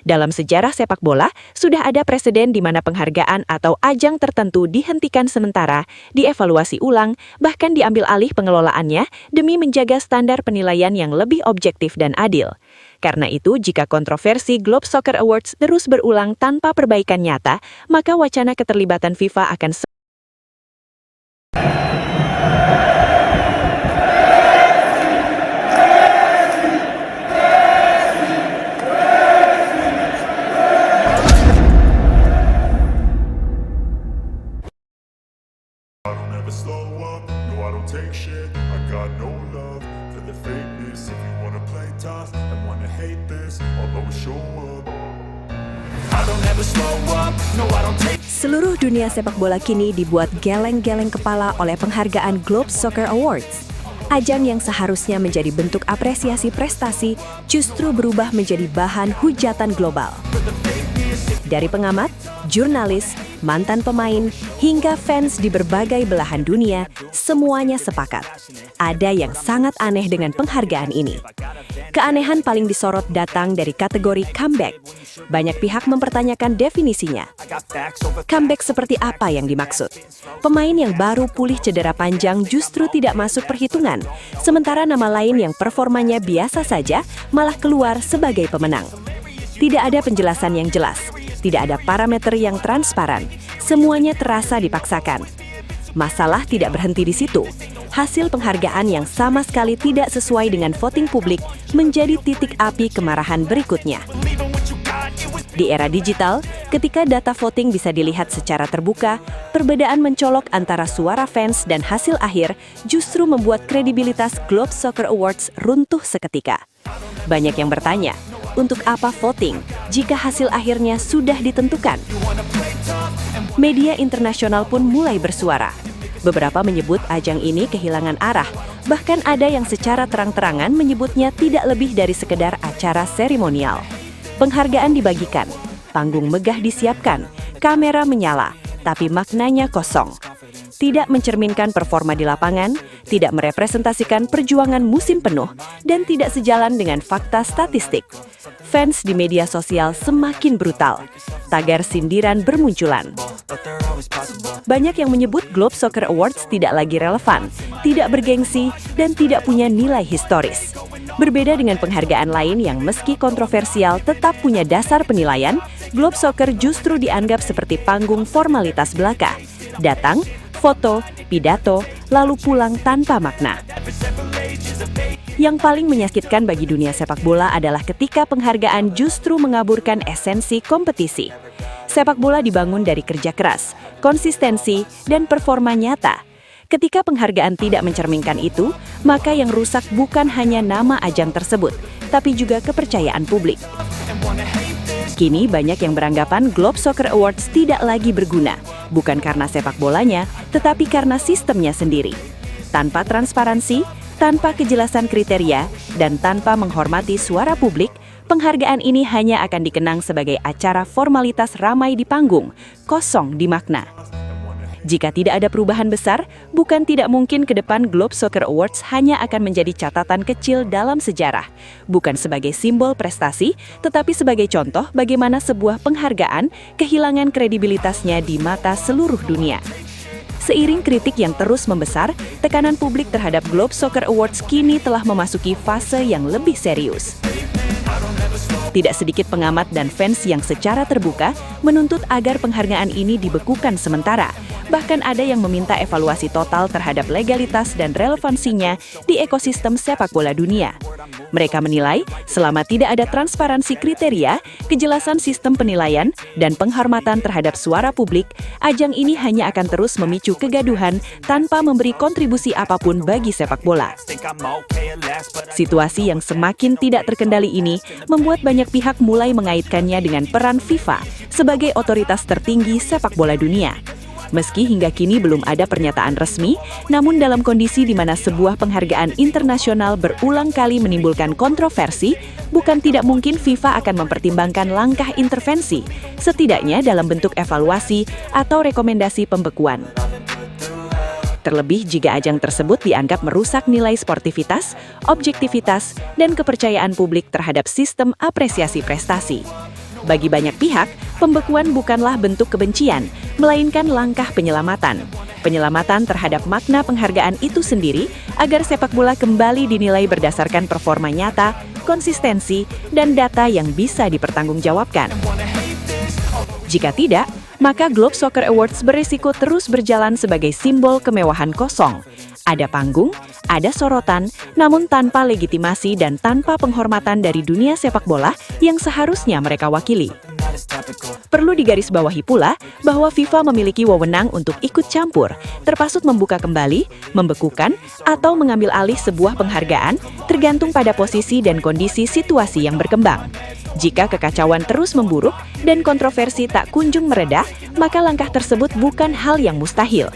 Dalam sejarah sepak bola, sudah ada preseden di mana penghargaan atau ajang tertentu dihentikan sementara, dievaluasi ulang, bahkan diambil alih pengelolaannya demi menjaga standar penilaian yang lebih objektif dan adil. Karena itu, jika kontroversi Globe Soccer Awards terus berulang tanpa perbaikan nyata, maka wacana keterlibatan FIFA akan I don't ever slow up, no I don't take shit. I got no love for the fakeness. If you wanna play tough and wanna hate this, I'll always show up. I don't ever slow up, no I don't take. Seluruh dunia sepak bola kini dibuat geleng-geleng kepala oleh penghargaan Globe Soccer Awards. Ajang yang seharusnya menjadi bentuk apresiasi prestasi justru berubah menjadi bahan hujatan global. Dari pengamat, jurnalis, mantan pemain, hingga fans di berbagai belahan dunia, semuanya sepakat. Ada yang sangat aneh dengan penghargaan ini. Keanehan paling disorot datang dari kategori comeback. Banyak pihak mempertanyakan definisinya. Comeback seperti apa yang dimaksud? Pemain yang baru pulih cedera panjang justru tidak masuk perhitungan, sementara nama lain yang performanya biasa saja malah keluar sebagai pemenang. Tidak ada penjelasan yang jelas. Tidak ada parameter yang transparan, semuanya terasa dipaksakan. Masalah tidak berhenti di situ. Hasil penghargaan yang sama sekali tidak sesuai dengan voting publik menjadi titik api kemarahan berikutnya. Di era digital, ketika data voting bisa dilihat secara terbuka, perbedaan mencolok antara suara fans dan hasil akhir justru membuat kredibilitas Globe Soccer Awards runtuh seketika. Banyak yang bertanya, untuk apa voting jika hasil akhirnya sudah ditentukan? Media internasional pun mulai bersuara. Beberapa menyebut ajang ini kehilangan arah, bahkan ada yang secara terang-terangan menyebutnya tidak lebih dari sekedar acara seremonial. Penghargaan dibagikan, panggung megah disiapkan, kamera menyala, tapi maknanya kosong. Tidak mencerminkan performa di lapangan, tidak merepresentasikan perjuangan musim penuh, dan tidak sejalan dengan fakta statistik. Fans di media sosial semakin brutal. Tagar sindiran bermunculan. Banyak yang menyebut Globe Soccer Awards tidak lagi relevan, tidak bergengsi, dan tidak punya nilai historis. Berbeda dengan penghargaan lain yang meski kontroversial tetap punya dasar penilaian, Globe Soccer justru dianggap seperti panggung formalitas belaka. Datang, foto, pidato, lalu pulang tanpa makna. Yang paling menyakitkan bagi dunia sepak bola adalah ketika penghargaan justru mengaburkan esensi kompetisi. Sepak bola dibangun dari kerja keras, konsistensi, dan performa nyata. Ketika penghargaan tidak mencerminkan itu, maka yang rusak bukan hanya nama ajang tersebut, tapi juga kepercayaan publik. Kini banyak yang beranggapan Globe Soccer Awards tidak lagi berguna, bukan karena sepak bolanya, tetapi karena sistemnya sendiri. Tanpa transparansi, tanpa kejelasan kriteria, dan tanpa menghormati suara publik, penghargaan ini hanya akan dikenang sebagai acara formalitas ramai di panggung, kosong di makna. Jika tidak ada perubahan besar, bukan tidak mungkin ke depan Globe Soccer Awards hanya akan menjadi catatan kecil dalam sejarah. Bukan sebagai simbol prestasi, tetapi sebagai contoh bagaimana sebuah penghargaan kehilangan kredibilitasnya di mata seluruh dunia. Seiring kritik yang terus membesar, tekanan publik terhadap Globe Soccer Awards kini telah memasuki fase yang lebih serius. Tidak sedikit pengamat dan fans yang secara terbuka menuntut agar penghargaan ini dibekukan sementara. Bahkan ada yang meminta evaluasi total terhadap legalitas dan relevansinya di ekosistem sepak bola dunia. Mereka menilai, selama tidak ada transparansi kriteria, kejelasan sistem penilaian, dan penghormatan terhadap suara publik, ajang ini hanya akan terus memicu kegaduhan tanpa memberi kontribusi apapun bagi sepak bola. Situasi yang semakin tidak terkendali ini membuat banyak pihak mulai mengaitkannya dengan peran FIFA sebagai otoritas tertinggi sepak bola dunia. Meski hingga kini belum ada pernyataan resmi, namun dalam kondisi di mana sebuah penghargaan internasional berulang kali menimbulkan kontroversi, bukan tidak mungkin FIFA akan mempertimbangkan langkah intervensi, setidaknya dalam bentuk evaluasi atau rekomendasi pembekuan. Terlebih jika ajang tersebut dianggap merusak nilai sportivitas, objektivitas, dan kepercayaan publik terhadap sistem apresiasi prestasi. Bagi banyak pihak, pembekuan bukanlah bentuk kebencian, melainkan langkah penyelamatan. Penyelamatan terhadap makna penghargaan itu sendiri agar sepak bola kembali dinilai berdasarkan performa nyata, konsistensi, dan data yang bisa dipertanggungjawabkan. Jika tidak, maka Globe Soccer Awards berisiko terus berjalan sebagai simbol kemewahan kosong. Ada panggung, ada sorotan, namun tanpa legitimasi dan tanpa penghormatan dari dunia sepak bola yang seharusnya mereka wakili. Perlu digarisbawahi pula bahwa FIFA memiliki wewenang untuk ikut campur, termasuk membuka kembali, membekukan, atau mengambil alih sebuah penghargaan, tergantung pada posisi dan kondisi situasi yang berkembang. Jika kekacauan terus memburuk dan kontroversi tak kunjung mereda, maka langkah tersebut bukan hal yang mustahil.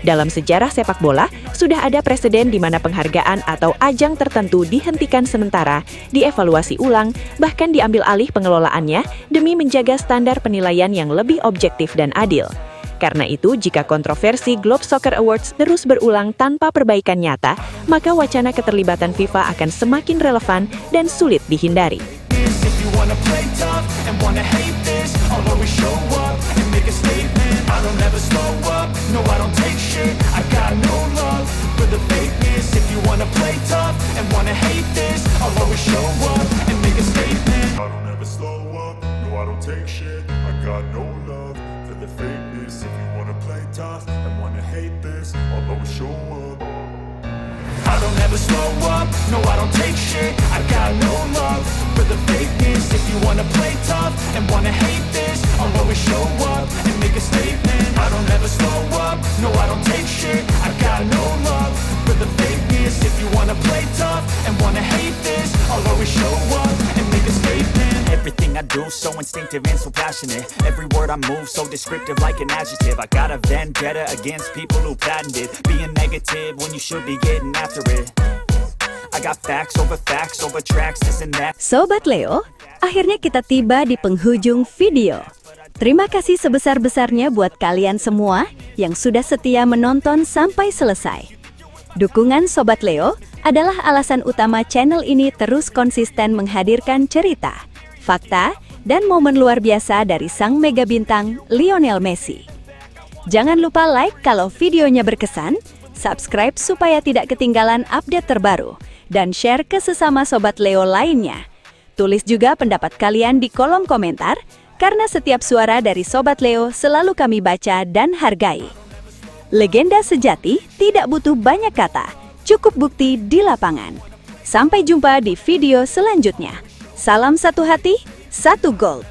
Dalam sejarah sepak bola, sudah ada presiden di mana penghargaan atau ajang tertentu dihentikan sementara, dievaluasi ulang, bahkan diambil alih pengelolaannya demi menjaga standar penilaian yang lebih objektif dan adil. Karena itu, jika kontroversi Globe Soccer Awards terus berulang tanpa perbaikan nyata, maka wacana keterlibatan FIFA akan semakin relevan dan sulit dihindari. I don't ever slow up, no I don't take shit. I got no love for the fakeness. If you wanna play tough and wanna hate this, I'll always show up and make a statement. I don't ever slow up, no I don't take shit. I got no love for the fakeness. If you wanna play tough and wanna hate this, I'll always show up and make a statement. Everything I do so instinctive and so passionate. Every word I move so descriptive like an adjective. I got a vendetta against people who patented being negative when you should be getting after it. I got facts over tracks, this and that. Sobat Leo, akhirnya kita tiba di penghujung video. Terima kasih sebesar-besarnya buat kalian semua yang sudah setia menonton sampai selesai. Dukungan Sobat Leo adalah alasan utama channel ini terus konsisten menghadirkan cerita, fakta, dan momen luar biasa dari sang mega bintang Lionel Messi. Jangan lupa like kalau videonya berkesan, subscribe supaya tidak ketinggalan update terbaru, dan share ke sesama Sobat Leo lainnya. Tulis juga pendapat kalian di kolom komentar, karena setiap suara dari Sobat Leo selalu kami baca dan hargai. Legenda sejati tidak butuh banyak kata, cukup bukti di lapangan. Sampai jumpa di video selanjutnya. Salam satu hati, satu gold.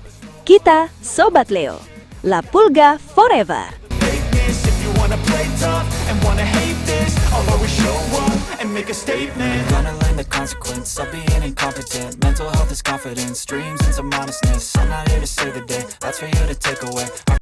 Kita Sobat Leo. La Pulga forever. If you wanna play tough and wanna hate this, I'll always show up and make a statement. Gonna learn the consequence of being incompetent. Mental health is confidence, dreams and some honestness. I'm not here to save the day, that's for you to take away.